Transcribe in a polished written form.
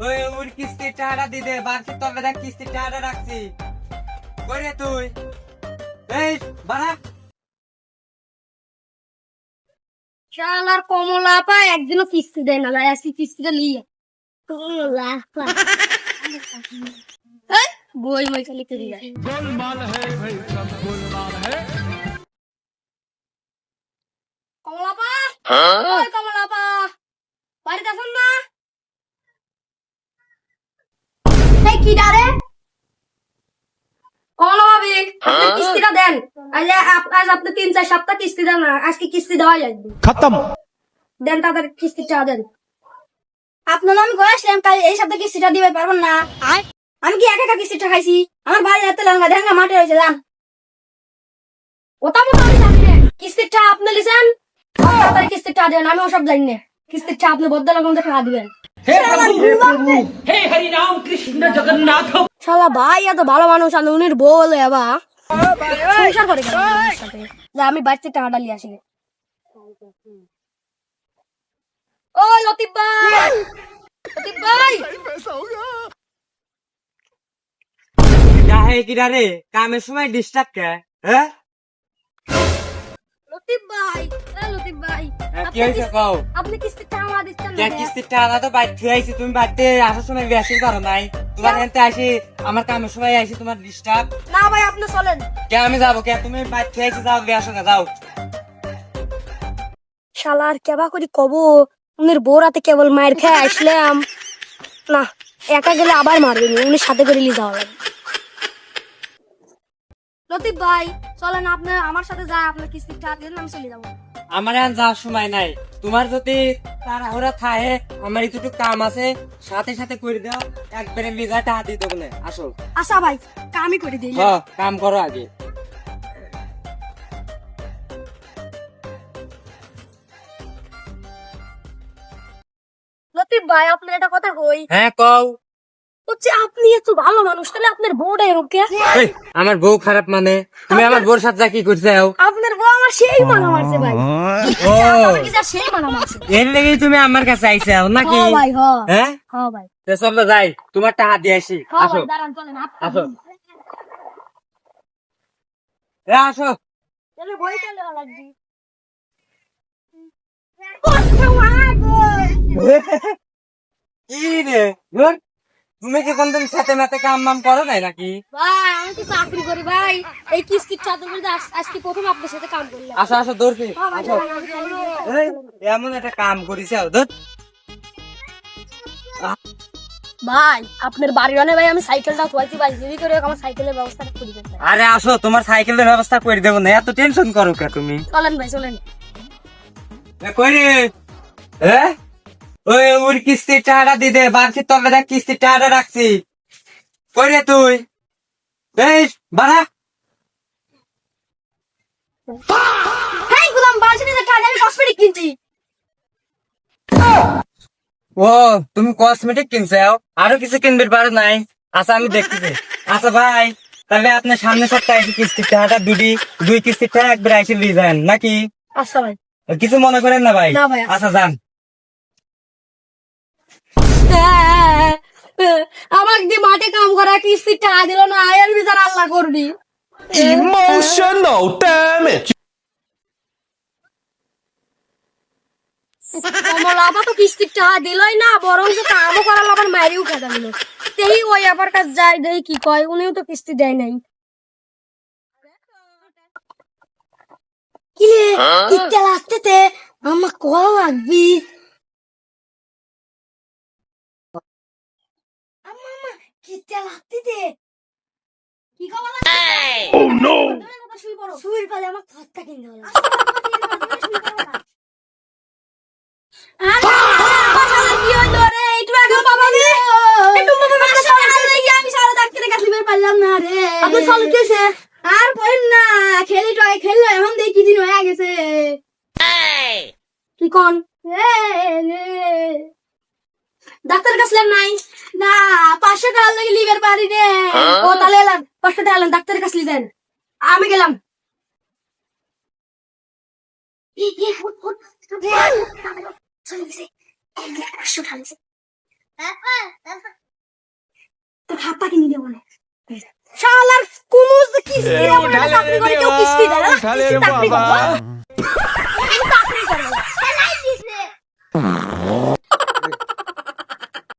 ওই ওর কিস্তির টাকাটা দিতে বাকি তবে দেখ কিস্তির টাকাটা রাখছি করে তুই এই বাড়া শালার কমলা পা একদিনও কিস্তি দেয় না, আজকে কিস্তিটা নিয়ে কমলা পা বই মই খালি করে যায়। गोलमाल है भाई सब गोलमाल है। কমলা পা, ওই কমলা পা, বাড়িতে আছেন না? এই কি ডারে কমলা ভাবি, আপনি কিস্তিটা দেন। আজ আপনি 3-4 সপ্তাহ কিস্তি দেন না, আজকে কিস্তি দেওয়া লাগবে। खत्म। দেন তাদের কিস্তিটা দেন। আপনার আমি ঘরে আসলাম, কাল এই সপ্তাহে কিস্তিটা দিতে পারবেন না। আমি কি একা একা কিস্তিটা খাইছি? আমার বাড়ি যেতে লাগা দেখেন না মাঠে রয়েছে যান। ওটা মতো আমি জানি না, কিস্তিটা আপনি লিছেন, তাড়াতাড়ি কিস্তিটা দেন। আমি ওসব জানি না, কিস্তিটা আপনি বদ্ধ লাগন টাকা দিবেন। हे हरि राम कृष्ण जगन्नाथ। শালা ভাই এত ভালো মানুষ, আমি উনির বউ হলে এবা সংসার করে কেন আমার সাথে? যা আমি বাড়িতে টাকাটা নিয়ে আসি। ও লতিফ ভাই, লতিফ ভাই, যাহে কিরা রে কামের সময় ডিস্টার্ব কে হ্যাঁ লতিফ ভাই, লতিফ ভাই, কি হয়েছে কও আপনি কিস্তির টাকা আমার দিচ্ছেন কে না? কিস্তির টাকা তো বাইর থেকে আইছি তুমি বাড়িতে আসার সময় বেশি পারো নাই তোমার এখানে আসি আমার কামের সময় আইছি তোমার ডিস্টার্ব না ভাই আপনি চলেন। কে আমি যাবো কে তুমি বাইর থেকে আইছি যাও বিয়ার সঙ্গে যাও শালার কেবা করি কব, উনির বউরাতে কেবল মায়ের খেয়ে আসলাম না, একা গেলে আবার মারবেনি, উনি সাথে করে নিয়ে যাওয়া লাগবে। লতিফ ভাই চলেন, আপনি আমার সাথে যায়, আপনার কিস্তির টাকা দিন, আমি চলে যাবো। আমার এখন যাওয়ার সময় নাই তোমার যদি তাড়াহুড়া থাকে আমার একটু কাম আছে সাথে সাথে করে দাও একবারে লিজা টাকা দিয়ে দেবো না আসো আচ্ছা ভাই, কামই করে দিই। কাম করো আগে লতিফ ভাই আপনার একটা কথা কই, হ্যাঁ কও হচ্ছে আপনি এত ভালো মানুষ, তাহলে আপনার বউটা এরকম কে? এই, আমার বউ খারাপ মানে তুমি আমার বউর সাথে যা কি করছে আপনার বউ আমার সেই মানা মারছে ভাই, ও সেই মানা মারছে। এর লেগেই তুমি আমার কাছে আইছো নাকি হ্যাঁ ভাই, হ্যাঁ হ্যাঁ ভাই, তো চলো যাই তোমার টাকা দিয়ে আসি হ্যাঁ আসো ভাই, দাঁড়ান চলেন আসো আসো তাহলে বই চলে লাগবে। কি রে ধুর, তুমি কি কোনদিন সাথে মাতে কাম মাম করো নাই নাকি ভাই আমি তো চাকরি করি ভাই, এই কিস্তির চাদর করে আজকে প্রথম আপনার সাথে কাম করলাম। আসো আসো দৌড়ছি হ্যাঁ ভাই, আসো চলেন, আমি চলেন। এই, এমন একটা কাম করিস ধর ভাই আপনার বাড়ি রানে ভাই আমি সাইকেলটা খুয়াইছি ভাই, যদি করে হোক আমার সাইকেলের ব্যবস্থা করে দেন ভাই। আরে আসো তোমার সাইকেলের ব্যবস্থা করে দেবো না এত টেনশন করো কে তুমি চলেন ভাই চলেন। কই রে হ্যাঁ ওই ওর কিস্তির টাকাটা দিতে বাকি তবে দেখ কিস্তির টাকাটা রাখছি কই রে তুই এই বাড়া হেই গুলাম বালছি না টাকা আমি কসমেটিক কিনছি। ও তুমি কসমেটিক কিনছো আরো কিছু কিনবে পারো নাই আচ্ছা আমি দেখতেছি আচ্ছা ভাই তাহলে আপনার সামনে সপ্তাহে এসে কিস্তির টাকাটা দুই কিস্তির টাকা একবার এসে দিয়ে যান নাকি আচ্ছা ভাই। কিছু মনে করেন না ভাই না ভাই, আচ্ছা যান আমাকে দিয়ে মাঠে কাম করা কিস্তির টাকা দিল না, আয়ের বিচার আল্লাহ করবি। Emotional damage। কমলা আপা তো কিস্তির টাকা দিলই না, বরং যে কামও করাল আবার মারিও খেতে দিল। তেই ওই আবার কাছে যায় দেখি কি কয়, উনিও তো কিস্তি দেয় নাই। কিরে কিস্তি লাগতেতে আমার কল লাগবি। আম্মা কিস্তি লাগতেতে কি কবা লাগবে? Oh no। শুই পালে আমার খাটটা কিনতে হলো। কি হইলো রে? একটু আগে বাবা রে একটু বাবা মাকে সামনে গিয়ে আমি সারা ডাক্তারের কাছে বের পারলাম না রে। আপনি চল কেছে আর কইন না, খেলি টয় খেললে এখন দেখি দিন হয়ে গেছে। কি কোন ডাক্তারের কাছে নাই না, 500 টাকা লাগে লিভার পারি রে। ও তাহলে এলাম 500 টাকা এলাম, ডাক্তারের কাছে লিদেন, আমি গেলাম। 100 ঢালছে তোর হাত পাকে নিয়ে দেবো না শালার কুমুজ কিস্তি চাকরি করে কেউ কিস্তি দেয় না কিস্তি চাকরি করবো